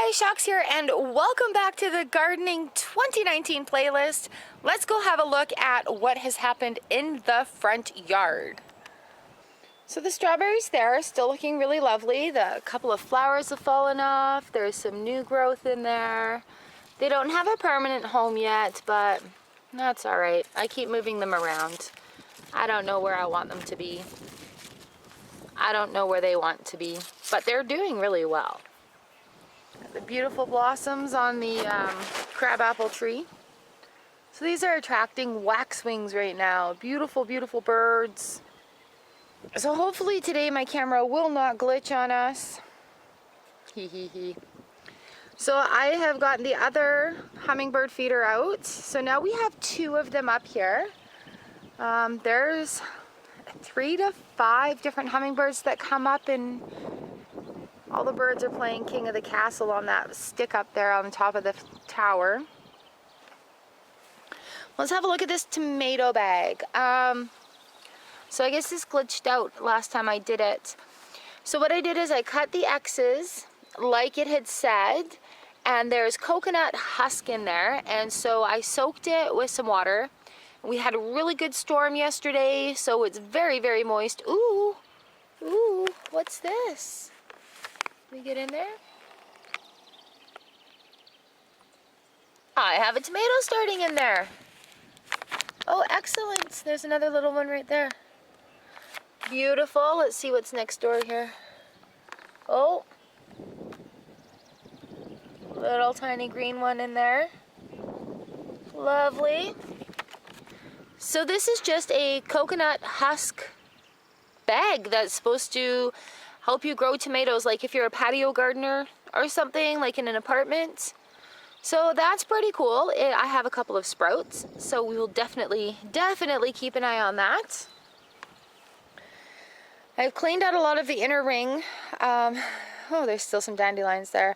guys, Chox here, and welcome back to the Gardening 2019 playlist. Let's go have a look at what has happened in the front yard. So the strawberries there are still looking really lovely. A couple of flowers have fallen off. There's some new growth in there. They don't have a permanent home yet, but that's all right. I keep moving them around. I don't know where I want them to be. I don't know where they want to be, but they're doing really well. The beautiful blossoms on the crabapple tree. So these are attracting waxwings right now. Beautiful, beautiful birds. So hopefully today my camera will not glitch on us. Hee hee hee. So I have gotten the other hummingbird feeder out. So now we have 2 of them up here. There's 3 to 5 different hummingbirds that come up, and all the birds are playing King of the Castle on that stick up there on the top of the tower. Let's have a look at this tomato bag. So I guess this glitched out last time I did it. So what I did is I cut the X's like it had said, and there's coconut husk in there, and so I soaked it with some water. We had a really good storm yesterday, so it's very, very moist. Ooh, ooh, what's this? Can we get in there? I have a tomato starting in there. Oh, excellent. There's another little one right there. Beautiful. Let's see what's next door here. Oh, little tiny green one in there. Lovely. So this is just a coconut husk bag that's supposed to help you grow tomatoes, like if you're a patio gardener or something, like in an apartment. So that's pretty cool. I have a couple of sprouts, so we will definitely keep an eye on that. I've cleaned out a lot of the inner ring. Oh, there's still some dandelions there.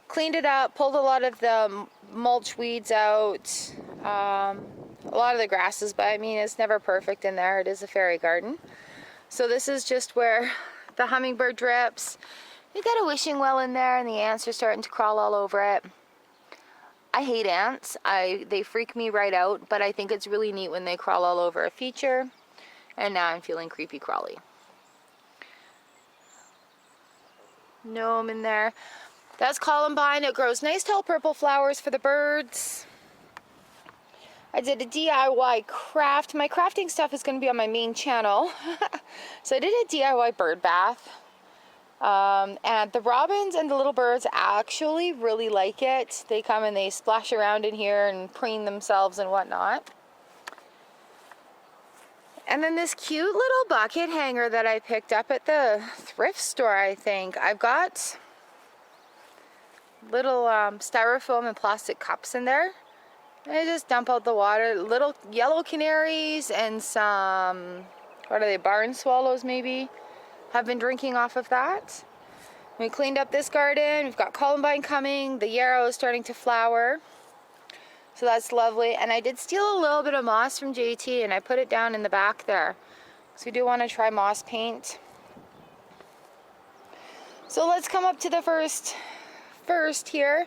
Cleaned it up, pulled a lot of the mulch weeds out. A lot of the grasses, but I mean, it's never perfect in there. It is a fairy garden. So this is just where the hummingbird drips. We got a wishing well in there, and the ants are starting to crawl all over it. I hate ants. They freak me right out, but I think it's really neat when they crawl all over a feature. And now I'm feeling creepy crawly. Gnome in there. That's columbine. It grows nice tall purple flowers for the birds. I did a DIY craft. My crafting stuff is going to be on my main channel. So I did a DIY bird bath. And the robins and the little birds actually really like it. They come and they splash around in here and preen themselves and whatnot. And then this cute little bucket hanger that I picked up at the thrift store, I think. I've got little styrofoam and plastic cups in there. I just dump out the water. Little yellow canaries and some, what are they, barn swallows maybe, have been drinking off of that. We cleaned up this garden. We've got columbine coming. The yarrow is starting to flower. So that's lovely. And I did steal a little bit of moss from JT, and I put it down in the back there. So we do want to try moss paint. So let's come up to the first here.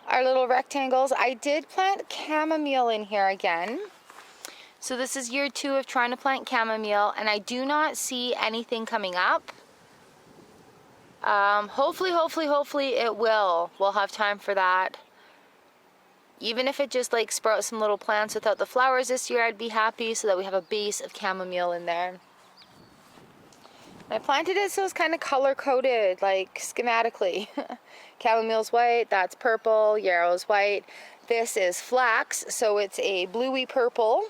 Our little rectangles. I did plant chamomile in here again. So this is year 2 of trying to plant chamomile, and I do not see anything coming up. Hopefully it will. We'll have time for that. Even if it just like sprouts some little plants without the flowers this year, I'd be happy, so that we have a base of chamomile in there. I planted it so it's kind of color-coded, like schematically. Chamomile's white, that's purple, yarrow's white. This is flax, so it's a bluey purple.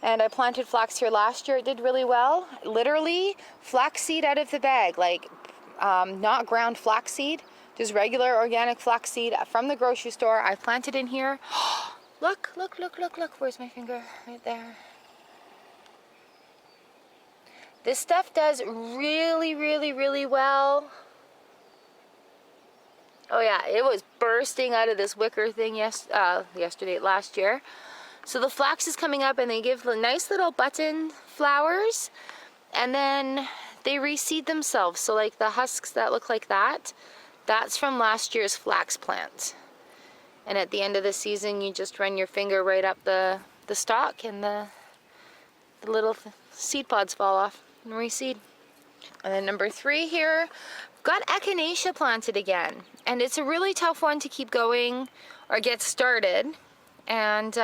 And I planted flax here last year. It did really well. Literally, flax seed out of the bag, like not ground flax seed, just regular organic flax seed from the grocery store. I planted in here. Look, look, look, look, look. Where's my finger? Right there. This stuff does really well. Oh yeah, it was bursting out of this wicker thing last year. So the flax is coming up, and they give the nice little button flowers, and then they reseed themselves. So like the husks that look like that, That's from last year's flax plant. And at the end of the season, you just run your finger right up the stalk, and the little seed pods fall off and reseed. And then number 3 here, got Echinacea planted again. And it's a really tough one to keep going or get started. And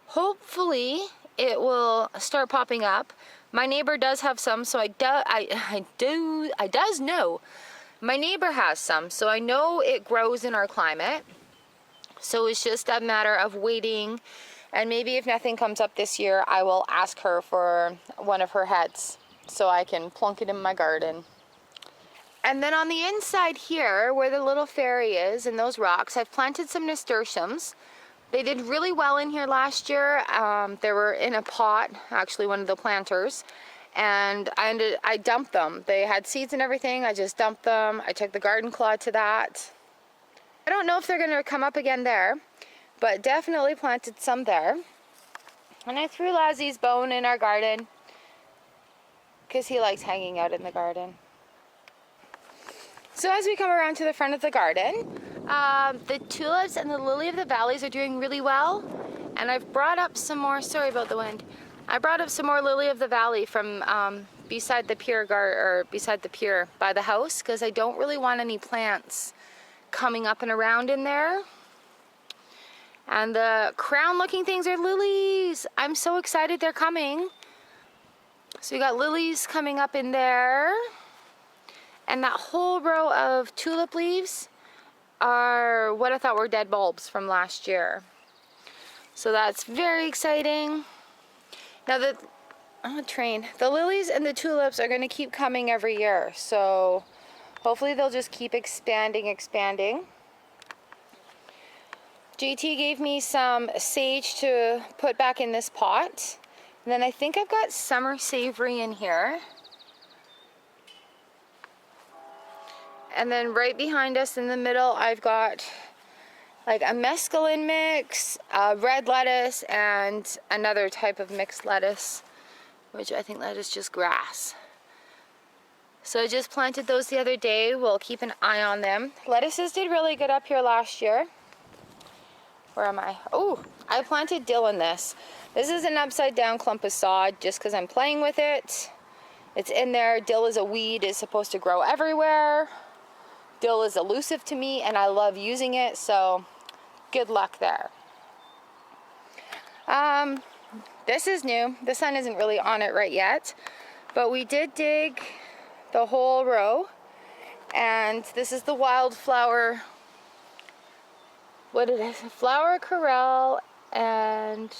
hopefully it will start popping up. My neighbor does have some, so I does know. My neighbor has some, so I know it grows in our climate. So it's just a matter of waiting, and maybe if nothing comes up this year, I will ask her for one of her heads so I can plunk it in my garden. And then on the inside here, where the little fairy is and those rocks, I've planted some nasturtiums. They did really well in here last year. They were in a pot, actually one of the planters, and I dumped them. They had seeds and everything. I just dumped them. I took the garden clod to that. I don't know if they're gonna come up again there, but definitely planted some there. And I threw Lazzie's bone in our garden because he likes hanging out in the garden. So as we come around to the front of the garden, the tulips and the lily of the valleys are doing really well. And I've brought up some more, sorry about the wind. I brought up some more lily of the valley from beside the pier by the house, because I don't really want any plants coming up and around in there. And the crown looking things are lilies. I'm so excited they're coming. So you got lilies coming up in there. And that whole row of tulip leaves are what I thought were dead bulbs from last year. So that's very exciting. Now the lilies and the tulips are going to keep coming every year. So hopefully they'll just keep expanding. JT gave me some sage to put back in this pot. And then I think I've got summer savory in here. And then right behind us in the middle, I've got like a mescaline mix, red lettuce, and another type of mixed lettuce, which I think that is just grass. So I just planted those the other day. We'll keep an eye on them. Lettuces did really good up here last year. Where am I? Oh, I planted dill in this. This is an upside down clump of sod just because I'm playing with it. It's in there. Dill is a weed, it's supposed to grow everywhere. Dill is elusive to me and I love using it, so good luck there. This is new. The sun isn't really on it right yet, but we did dig the whole row, and this is the wildflower, what it is, flower Corral, and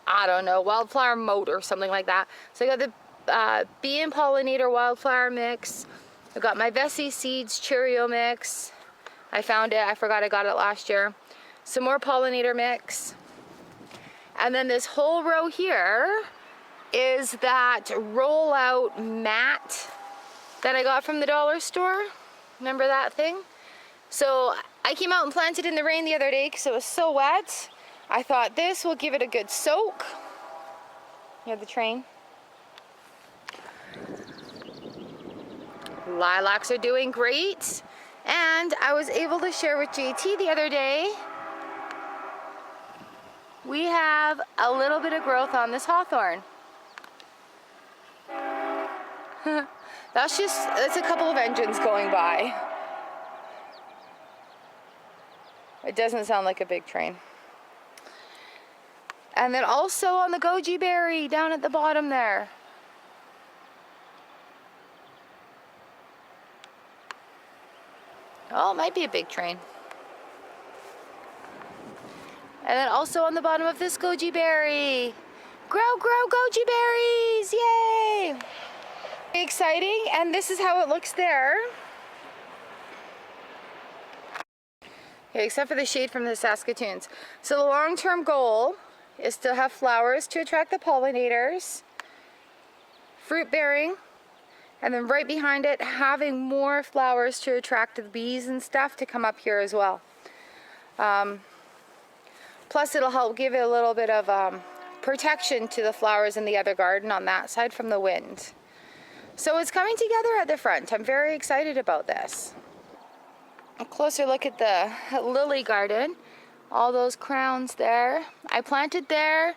I don't know, wildflower moat or something like that. So I got the bee and pollinator wildflower mix. I got my Vessi Seeds Cheerio mix. I found it, I forgot I got it last year. Some more pollinator mix. And then this whole row here is that rollout mat that I got from the dollar store. Remember that thing? So I came out and planted in the rain the other day because it was so wet. I thought this will give it a good soak. You have the train. Lilacs are doing great. And I was able to share with JT the other day, we have a little bit of growth on this hawthorn. That's a couple of engines going by. It doesn't sound like a big train. And then also on the goji berry down at the bottom there. Oh, it might be a big train. And then also on the bottom of this goji berry. Grow, grow goji berries! Yay! Exciting, and this is how it looks there. Okay, except for the shade from the Saskatoons. So the long-term goal is to have flowers to attract the pollinators, fruit bearing, and then right behind it having more flowers to attract the bees and stuff to come up here as well. Plus it'll help give it a little bit of protection to the flowers in the other garden on that side from the wind. So it's coming together at the front. I'm very excited about this. A closer look at the lily garden. All those crowns there. I planted there,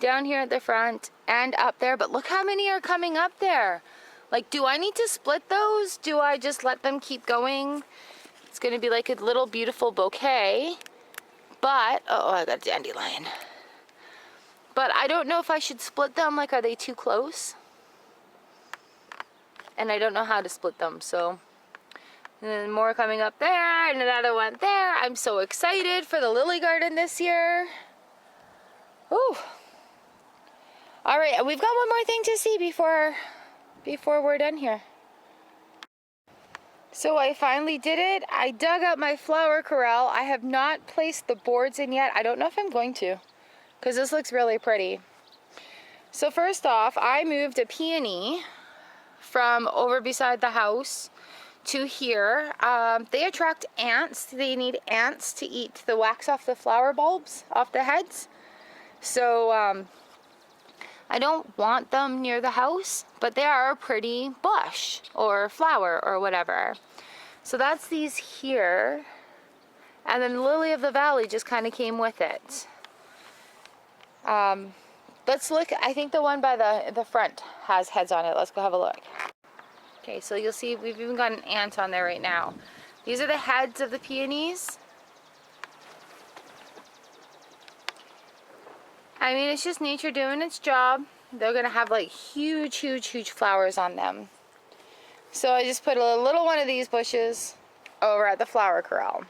down here at the front, and up there. But look how many are coming up there. Like, do I need to split those? Do I just let them keep going? It's going to be like a little beautiful bouquet. But, oh, I got a dandelion. But I don't know if I should split them. Like, are they too close? And I don't know how to split them, so... And then more coming up there, and another one there. I'm so excited for the lily garden this year. Ooh. All right, we've got one more thing to see before we're done here. So I finally did it. I dug up my flower corral. I have not placed the boards in yet. I don't know if I'm going to, because this looks really pretty. So first off, I moved a peony from over beside the house to here. They attract ants. They need ants to eat the wax off the flower bulbs, off the heads. So I don't want them near the house, but they are a pretty bush or flower or whatever. So that's these here. And then Lily of the Valley just kind of came with it. Let's look. I think the one by the front has heads on it. Let's go have a look. Okay, so you'll see we've even got an ant on there right now. These are the heads of the peonies. I mean, it's just nature doing its job. They're gonna have like huge, huge, huge flowers on them. So I just put a little one of these bushes over at the flower corral.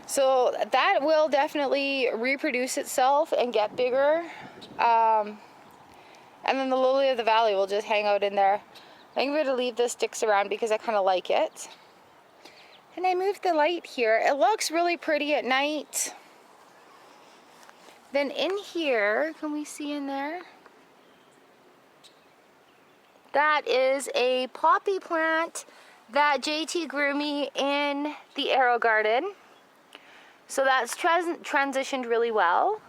So that will definitely reproduce itself and get bigger. And then the Lily of the Valley will just hang out in there. I'm going to leave the sticks around because I kind of like it. And I moved the light here. It looks really pretty at night. Then in here, can we see in there? That is a poppy plant that JT grew me in the Arrow Garden. So that's transitioned really well.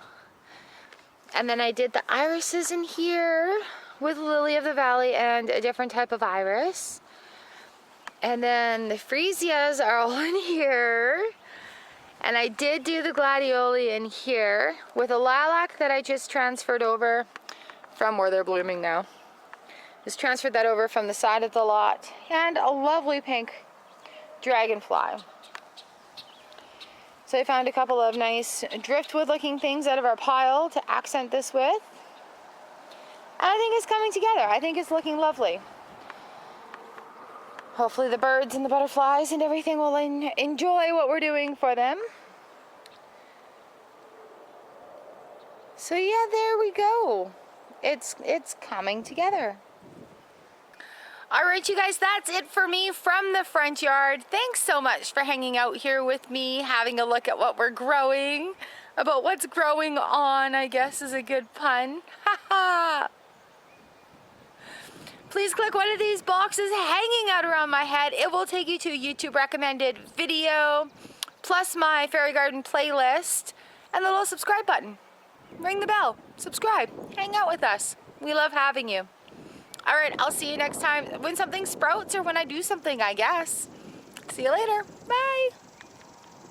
And then I did the irises in here with Lily of the Valley and a different type of iris. And then the freesias are all in here. And I did do the gladioli in here with a lilac that I just transferred over from where they're blooming now. Just transferred that over from the side of the lot. And a lovely pink dragonfly. So I found a couple of nice driftwood looking things out of our pile to accent this with. And I think it's coming together. I think it's looking lovely. Hopefully the birds and the butterflies and everything will enjoy what we're doing for them. So yeah, there we go. It's coming together. All right, you guys, that's it for me from the front yard. Thanks so much for hanging out here with me, having a look at what we're growing, about what's growing on, I guess is a good pun. Haha. Please click one of these boxes hanging out around my head. It will take you to a YouTube recommended video, plus my fairy garden playlist, and the little subscribe button. Ring the bell, subscribe, hang out with us. We love having you. All right, I'll see you next time when something sprouts or when I do something, I guess. See you later. Bye.